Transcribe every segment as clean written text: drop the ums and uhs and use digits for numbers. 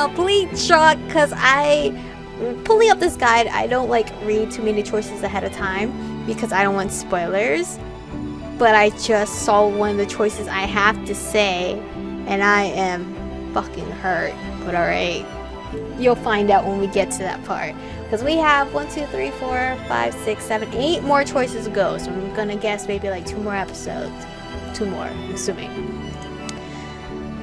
complete shock because pulling up this guide, I don't like read too many choices ahead of time because I don't want spoilers. But I just saw one of the choices I have to say, and I am fucking hurt. But alright, you'll find out when we get to that part. Because we have 1, 2, 3, 4, 5, 6, 7, 8 more choices to go. So I'm gonna guess maybe like 2 more episodes. 2 more, I'm assuming.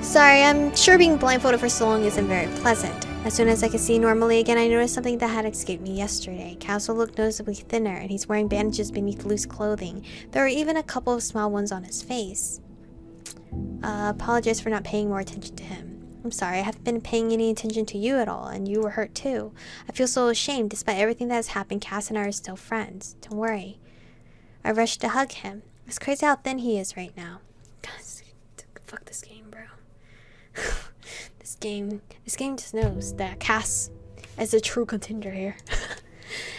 Sorry, I'm sure being blindfolded for so long isn't very pleasant. As soon as I could see normally again, I noticed something that had escaped me yesterday. Castle looked noticeably thinner, and he's wearing bandages beneath loose clothing. There were even a couple of small ones on his face. Apologize for not paying more attention to him. I'm sorry, I haven't been paying any attention to you at all, and you were hurt too. I feel so ashamed. Despite everything that has happened, Cass and I are still friends. Don't worry. I rushed to hug him. It's crazy how thin he is right now. God, fuck this game, bro. This game just knows that Cass is a true contender here.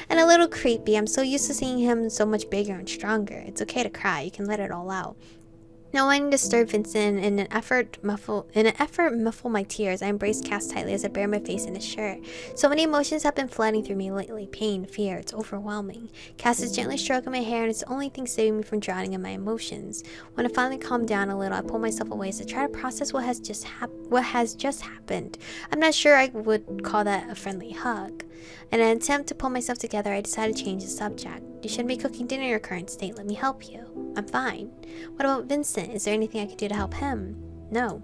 And a little creepy. I'm so used to seeing him so much bigger and stronger. It's okay to cry. You can let it all out. Not wanting to disturb Vincent, in an effort to muffle my tears, I embraced Cass tightly as I buried my face in his shirt. So many emotions have been flooding through me lately. Pain, fear, it's overwhelming. Cass is gently stroking my hair, and it's the only thing saving me from drowning in my emotions. When I finally calmed down a little, I pulled myself away as I try to process what has just happened. I'm not sure I would call that a friendly hug. In an attempt to pull myself together, I decided to change the subject. You shouldn't be cooking dinner in your current state. Let me help you. I'm fine. What about Vincent? Is there anything I could do to help him? No.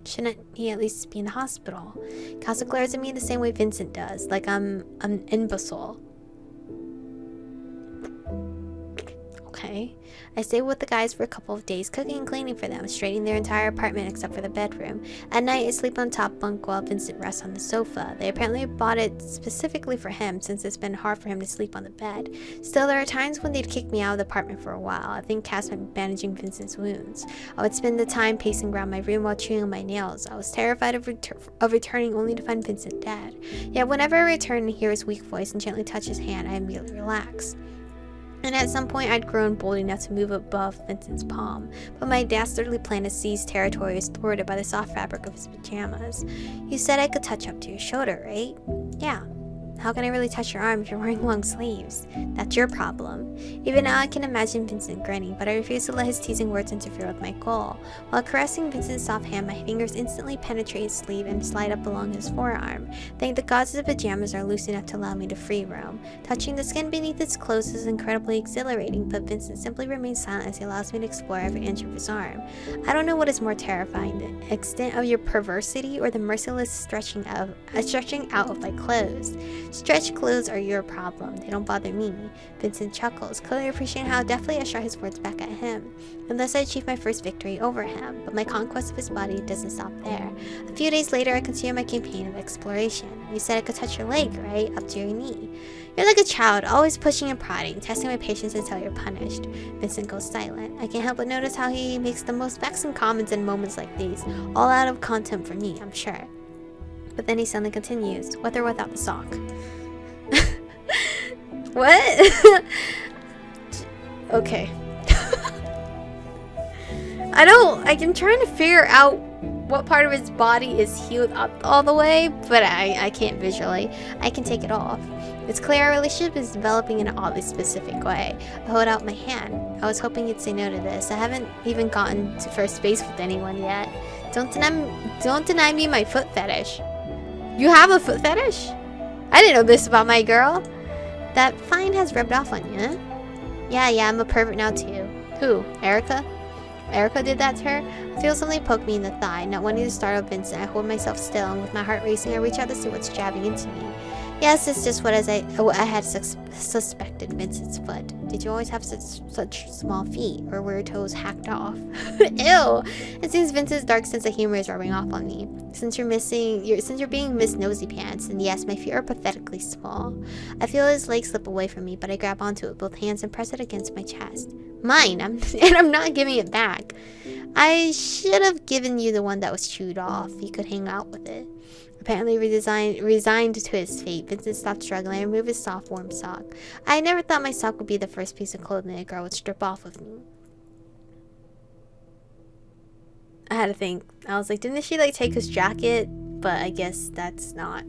Shouldn't he at least be in the hospital? Casa glares at me the same way Vincent does, like I'm an imbecile. Okay. I stayed with the guys for a couple of days, cooking and cleaning for them, straightening their entire apartment except for the bedroom. At night, I sleep on top bunk while Vincent rests on the sofa. They apparently bought it specifically for him, since it's been hard for him to sleep on the bed. Still, there are times when they'd kick me out of the apartment for a while. I think Cass might be bandaging Vincent's wounds. I would spend the time pacing around my room while chewing on my nails. I was terrified of returning only to find Vincent dead. Yet whenever I return and hear his weak voice and gently touch his hand, I immediately relax. And at some point, I'd grown bold enough to move above Vincent's palm, but my dastardly plan to seize territory is thwarted by the soft fabric of his pajamas. You said I could touch up to your shoulder, right? Yeah. How can I really touch your arm if you're wearing long sleeves? That's your problem. Even now, I can imagine Vincent grinning, but I refuse to let his teasing words interfere with my goal. While caressing Vincent's soft hand, my fingers instantly penetrate his sleeve and slide up along his forearm. Thank the gods the pajamas are loose enough to allow me to free roam. Touching the skin beneath his clothes is incredibly exhilarating, but Vincent simply remains silent as he allows me to explore every inch of his arm. I don't know what is more terrifying, the extent of your perversity or the merciless stretching out of my clothes. Stretched clothes are your problem. They don't bother me. Vincent chuckles, clearly appreciating how deftly I shot his words back at him. And thus I achieved my first victory over him, but my conquest of his body doesn't stop there. A few days later, I continue my campaign of exploration. You said I could touch your leg, right? Up to your knee. You're like a child, always pushing and prodding, testing my patience until you're punished. Vincent goes silent. I can't help but notice how he makes the most vexing comments in moments like these, all out of contempt for me, I'm sure. But then he suddenly continues, with or without the sock. What? Okay. I'm trying to figure out what part of his body is healed up all the way, but I can't visually. I can take it off. It's clear our relationship is developing in an oddly specific way. I hold out my hand. I was hoping you'd say no to this. I haven't even gotten to first base with anyone yet. Don't deny me my foot fetish. You have a foot fetish? I didn't know this about my girl. That fine has rubbed off on you, huh? Yeah, I'm a pervert now too. Who? Erica? Erica did that to her? I feel something poke me in the thigh. Not wanting to startle Vincent, I hold myself still, and with my heart racing, I reach out to see what's jabbing into me. Yes, it's just what I had suspected, Vincent's foot. Did you always have such small feet, or were your toes hacked off? Ew! It seems Vincent's dark sense of humor is rubbing off on me. Since you're being Miss Nosy Pants, and yes, my feet are pathetically small. I feel his leg slip away from me, but I grab onto it with both hands and press it against my chest. Mine! And I'm not giving it back. I should have given you the one that was chewed off. You could hang out with it. Apparently resigned to his fate, Vincent stopped struggling and removed his soft, warm sock. I never thought my sock would be the first piece of clothing a girl would strip off of me. I had to think. I was like, didn't she like take his jacket but I guess that's not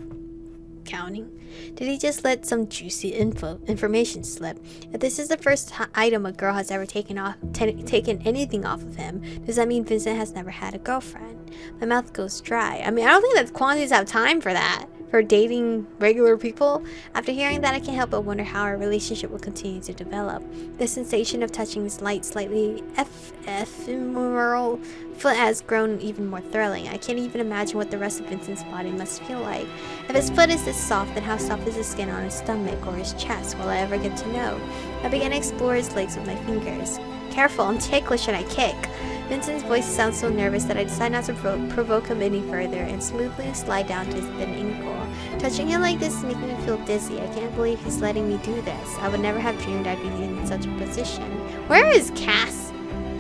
counting. Did he just let some juicy information slip? If this is the first item a girl has ever taken anything off of him, does that mean Vincent has never had a girlfriend? My mouth goes dry. I mean, I don't think that Kwanzas have time for that. For dating regular people. After hearing that, I can't help but wonder how our relationship will continue to develop. The sensation of touching his light, slightly ephemeral foot has grown even more thrilling. I can't even imagine what the rest of Vincent's body must feel like. If his foot is this soft, then how soft is his skin on his stomach or his chest? Will I ever get to know? I began to explore his legs with my fingers. Careful, I'm ticklish and I kick. Vincent's voice sounds so nervous that I decide not to provoke him any further and smoothly slide down to his thin ankle. Touching him like this is making me feel dizzy. I can't believe he's letting me do this. I would never have dreamed I'd be in such a position. Where is Cass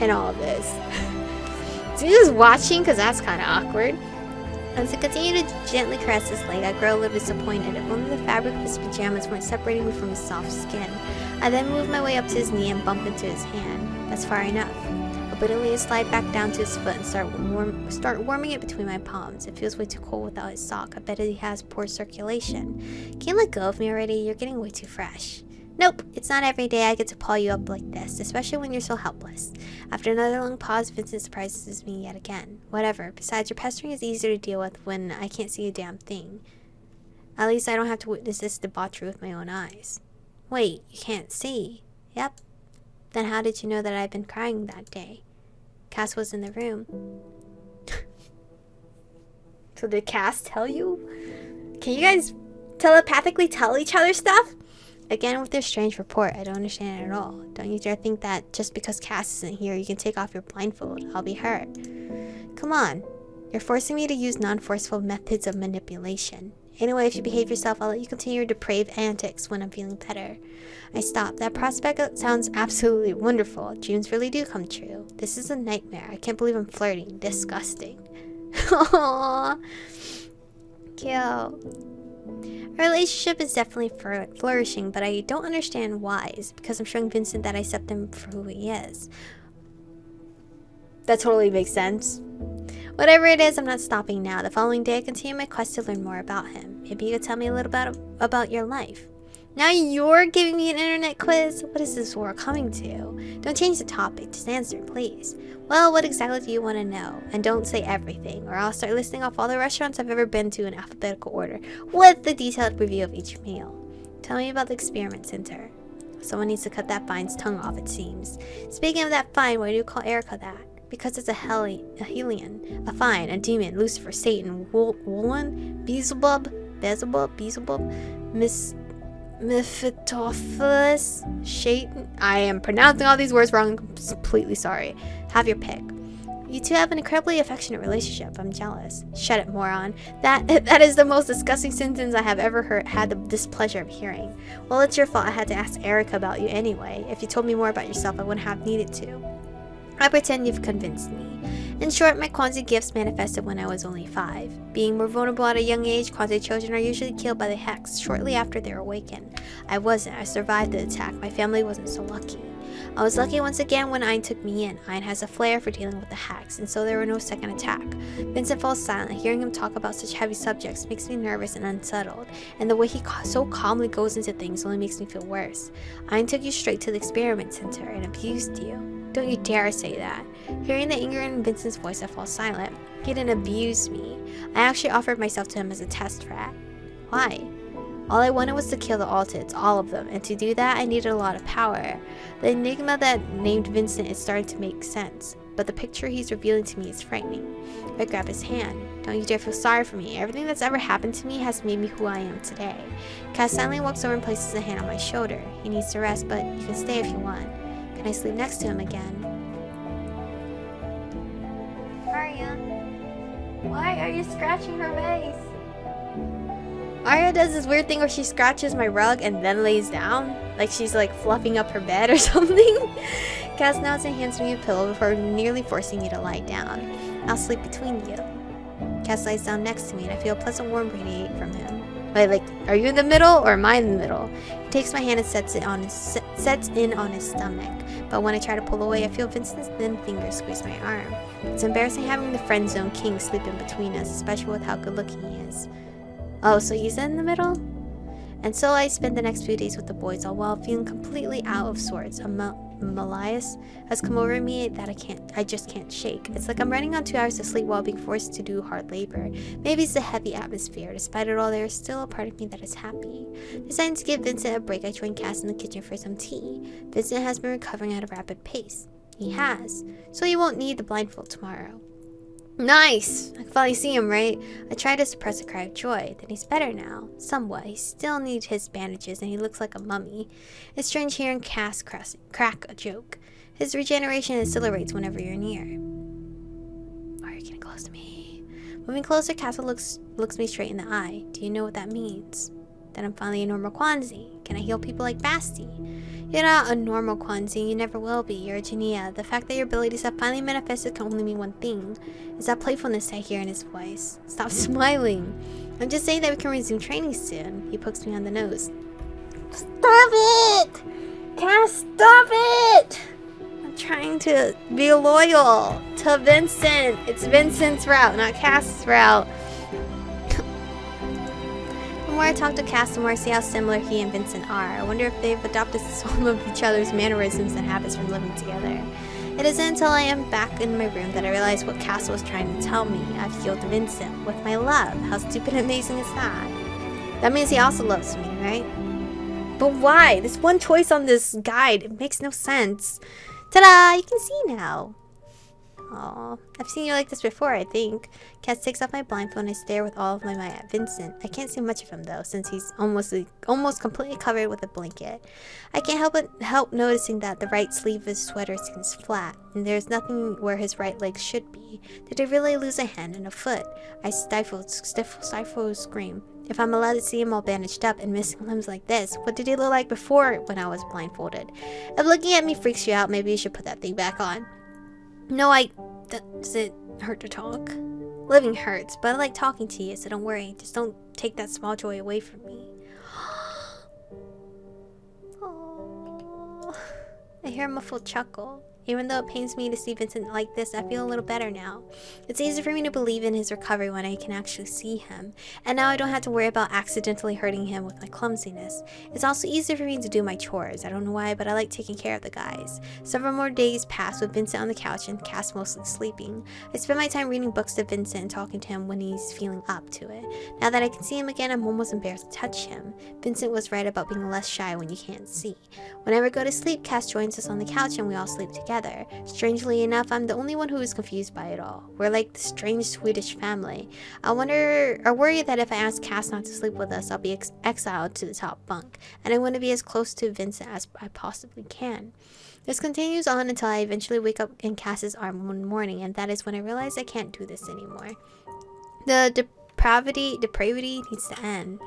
in all of this? Is he just watching? Because that's kind of awkward. As I continue to gently caress his leg, I grow a little disappointed. If only the fabric of his pajamas weren't separating me from his soft skin. I then move my way up to his knee and bump into his hand. That's far enough. Obediently, I slide back down to his foot and start warming it between my palms. It feels way too cold without his sock. I bet he has poor circulation. Can you let go of me already? You're getting way too fresh. Nope, it's not every day I get to paw you up like this, especially when you're so helpless. After another long pause, Vincent surprises me yet again. Whatever, besides your pestering is easier to deal with when I can't see a damn thing. At least I don't have to witness this debauchery with my own eyes. Wait, you can't see? Yep. Then how did you know that I'd been crying that day? Cass was in the room. So did Cass tell you? Can you guys telepathically tell each other stuff? Again, with their strange report, I don't understand it at all. Don't you dare think that just because Cass isn't here, you can take off your blindfold. I'll be hurt. Come on. You're forcing me to use non-forceful methods of manipulation. Anyway, if you behave yourself, I'll let you continue your depraved antics when I'm feeling better. I stop. That prospect sounds absolutely wonderful. Dreams really do come true. This is a nightmare. I can't believe I'm flirting. Disgusting. Aww. Cute. Our relationship is definitely flourishing, but I don't understand why. Is it because I'm showing Vincent that I accept him for who he is? That totally makes sense. Whatever it is, I'm not stopping now. The following day, I continue my quest to learn more about him. Maybe you could tell me a little about your life. Now you're giving me an internet quiz? What is this world coming to? Don't change the topic. Just answer, please. Well, what exactly do you want to know? And don't say everything, or I'll start listing off all the restaurants I've ever been to in alphabetical order, with the detailed review of each meal. Tell me about the experiment center. Someone needs to cut that fine's tongue off, it seems. Speaking of that fine, why do you call Erica that? Because it's a Hellion, a fine, a demon, Lucifer, Satan, Woolen, Beelzebub, Mephistopheles, Shaitan. I am pronouncing all these words wrong. I'm completely sorry. Have your pick. You two have an incredibly affectionate relationship. I'm jealous. Shut it, moron. That is the most disgusting sentence I have ever had the displeasure of hearing. Well, it's your fault I had to ask Erica about you anyway. If you told me more about yourself, I wouldn't have needed to. I pretend you've convinced me. In short, my Kwanzaa gifts manifested when I was only 5. Being more vulnerable at a young age, Kwanzaa children are usually killed by the hex shortly after they're awakened. I wasn't. I survived the attack. My family wasn't so lucky. I was lucky once again when Ein took me in. Ein has a flair for dealing with the hex, and so there were no second attack. Vincent falls silent. Hearing him talk about such heavy subjects makes me nervous and unsettled, and the way he so calmly goes into things only makes me feel worse. Ein took you straight to the experiment center and abused you. Don't you dare say that. Hearing the anger in Vincent's voice, I fall silent. He didn't abuse me. I actually offered myself to him as a test rat. Why? All I wanted was to kill the Altids, all of them, and to do that I needed a lot of power. The enigma that named Vincent is starting to make sense, but the picture he's revealing to me is frightening. I grab his hand. Don't you dare feel sorry for me. Everything that's ever happened to me has made me who I am today. Cass silently walks over and places a hand on my shoulder. He needs to rest, but you can stay if you want. Can I sleep next to him again? Arya, why are you scratching her face? Arya does this weird thing where she scratches my rug and then lays down. Like she's like fluffing up her bed or something. Cass nods and hands me a pillow before nearly forcing me to lie down. I'll sleep between you. Cass lies down next to me and I feel a pleasant warmth radiate from him. Wait, like, are you in the middle or am I in the middle? He takes my hand and sets in on his stomach. But when I try to pull away, I feel Vincent's thin fingers squeeze my arm. It's embarrassing having the friend zone king sleep in between us, especially with how good looking he is. Oh, so he's in the middle? And so I spent the next few days with the boys, all while feeling completely out of sorts. A malaise has come over me that I just can't shake. It's like I'm running on 2 hours of sleep while being forced to do hard labor. Maybe it's the heavy atmosphere. Despite it all, there is still a part of me that is happy. Deciding to give Vincent a break, I joined Cass in the kitchen for some tea. Vincent has been recovering at a rapid pace. He has. So he won't need the blindfold tomorrow. Nice! I can finally see him, right? I tried to suppress a cry of joy. Then he's better now. Somewhat. He still needs his bandages and he looks like a mummy. It's strange hearing Cass crack a joke. His regeneration accelerates whenever you're near. Are you getting close to me? Moving closer, Cass looks me straight in the eye. Do you know what that means? That I'm finally a normal Kwanzi. Can I heal people like Basti? You're not a normal Kwanzi, you never will be. You're a Genia. The fact that your abilities have finally manifested can only mean one thing. Is that playfulness I hear in his voice. Stop smiling. I'm just saying that we can resume training soon. He pokes me on the nose. Stop it! Cass, stop it! I'm trying to be loyal to Vincent. It's Vincent's route, not Cass's route. The more I talk to Cass, the more I see how similar he and Vincent are. I wonder if they've adopted some of each other's mannerisms and habits from living together. It isn't until I am back in my room that I realize what Cass was trying to tell me. I've healed Vincent with my love. How stupid and amazing is that? That means he also loves me, right? But why? There's one choice on this guide. It makes no sense. Ta-da! You can see now. Aw, I've seen you like this before, I think. Cass takes off my blindfold and I stare with all of my might at Vincent. I can't see much of him though, since he's almost completely covered with a blanket. I can't help noticing that the right sleeve of his sweater seems flat, and there's nothing where his right leg should be. Did he really lose a hand and a foot? I stifle a scream. If I'm allowed to see him all bandaged up and missing limbs like this, what did he look like before when I was blindfolded? If looking at me freaks you out, maybe you should put that thing back on. No, does it hurt to talk? Living hurts, but I like talking to you, so don't worry. Just don't take that small joy away from me. Oh, I hear a muffled chuckle. Even though it pains me to see Vincent like this, I feel a little better now. It's easy for me to believe in his recovery when I can actually see him. And now I don't have to worry about accidentally hurting him with my clumsiness. It's also easier for me to do my chores. I don't know why, but I like taking care of the guys. Several more days pass with Vincent on the couch and Cass mostly sleeping. I spend my time reading books to Vincent and talking to him when he's feeling up to it. Now that I can see him again, I'm almost embarrassed to touch him. Vincent was right about being less shy when you can't see. Whenever I go to sleep, Cass joins us on the couch and we all sleep together. Strangely enough, I'm the only one who is confused by it all. We're like the strange Swedish family. I worry that if I ask Cass not to sleep with us, I'll be exiled to the top bunk, and I want to be as close to Vincent as I possibly can. This continues on until I eventually wake up in Cass's arm one morning, and that is when I realize I can't do this anymore. The depravity needs to end.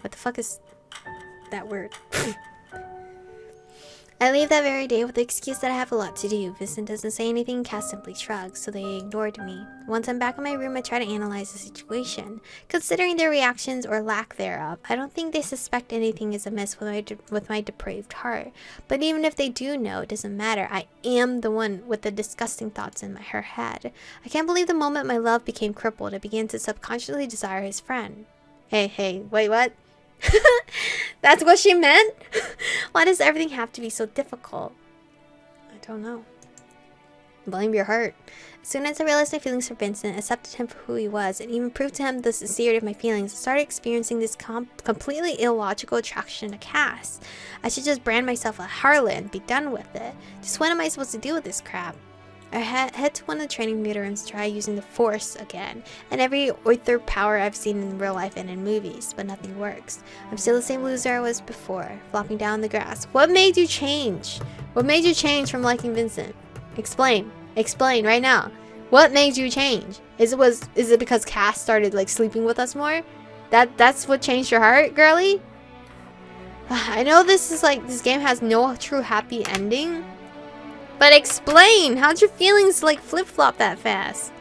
What the fuck is that word? I leave that very day with the excuse that I have a lot to do. Vincent doesn't say anything, Cass simply shrugs, so they ignored me. Once I'm back in my room, I try to analyze the situation. Considering their reactions or lack thereof, I don't think they suspect anything is amiss with my depraved heart. But even if they do know, it doesn't matter. I am the one with the disgusting thoughts in her head. I can't believe the moment my love became crippled, I began to subconsciously desire his friend. Hey, wait, what? That's what she meant? Why does everything have to be so difficult? I don't know. Blame your heart. As soon as I realized my feelings for Vincent, accepted him for who he was, and even proved to him the sincerity of my feelings, I started experiencing this completely illogical attraction to Cass. I should just brand myself a harlot and be done with it. Just what am I supposed to do with this crap? I head to one of the training meter rooms to try using the Force again, and every other power I've seen in real life and in movies, but nothing works. I'm still the same loser I was before, flopping down the grass. What made you change? What made you change from liking Vincent? Explain right now. What made you change? Is it because Cass started like sleeping with us more? That's what changed your heart, girly? I know this game has no true happy ending. But explain! How'd your feelings like flip-flop that fast?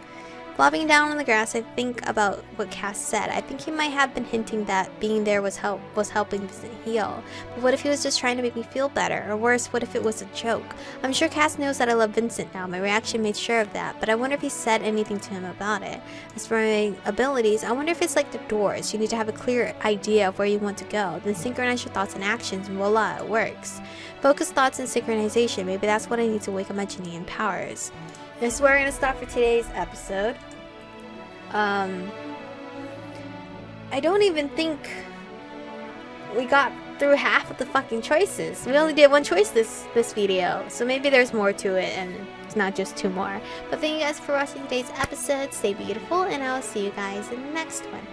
Flopping down on the grass, I think about what Cass said. I think he might have been hinting that being there was helping Vincent heal. But what if he was just trying to make me feel better? Or worse, what if it was a joke? I'm sure Cass knows that I love Vincent now. My reaction made sure of that. But I wonder if he said anything to him about it. As for my abilities, I wonder if it's like the doors. You need to have a clear idea of where you want to go. Then synchronize your thoughts and actions, and voila, it works. Focus thoughts and synchronization. Maybe that's what I need to wake up my Janine powers. This is where we're going to stop for today's episode. I don't even think we got through half of the fucking choices. We only did one choice this video, so maybe there's more to it and it's not just 2 more. But thank you guys for watching today's episode. Stay beautiful, and I'll see you guys in the next one.